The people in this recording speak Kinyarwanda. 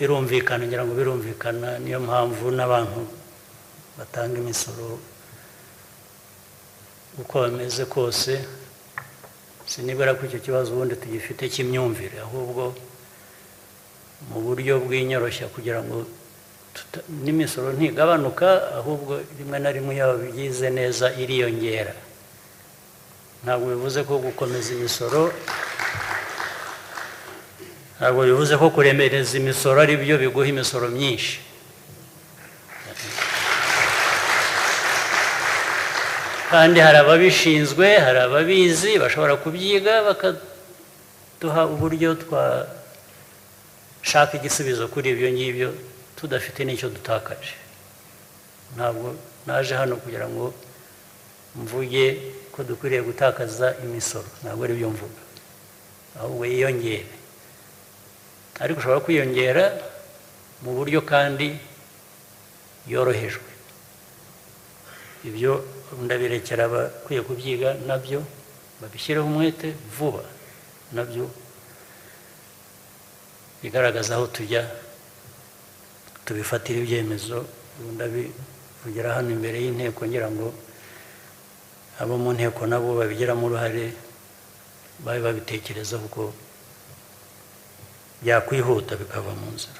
birumvikana, ngira ngo birumvikana, niyo mpamvu n'abantu batanga imisoro uko bameze kose, sinibwira ko icyo kibazo ubundi tugifite cy'imyumvire, ahubwo mu buryo bw'inyoroshya kugira ngo n'imisoro ntigabanuka, ahubwo rimwe na rimwe iyo bigize neza iriyongera. Ntabwo bivuze ko gukomeza imisoro, ntabwo bivuze ko kuremereza imisoro ari byo biguha imisoro myinshi. Kandi hari ababishinzwe, hari ababizi, bashobora kubyiga bakaduha uburyo twashaka igisubizo kuri ibyo ngibyo tudafite n'icyo dutakaje. Ntabwo naje hano kugira ngo mvuge ko dukwiriye gutakaza imisoro, ntabwo ari byo mvuga, ahubwo yiyongere. Ariko ushobora kwiyongera mu buryo kandi yorohejwe. Ibyo ndabirekera abakwiye kubyiga, nabyo babishyireho umwete vuba, nabyo bigaragaza aho tujya, tubifatira ibyemezo. Ndabivugira hano imbere y'inteko ngira ngo abo mu nteko nabo babigiramo uruhare, babe babitekerezaho uko byakwihuta bikava mu nzira.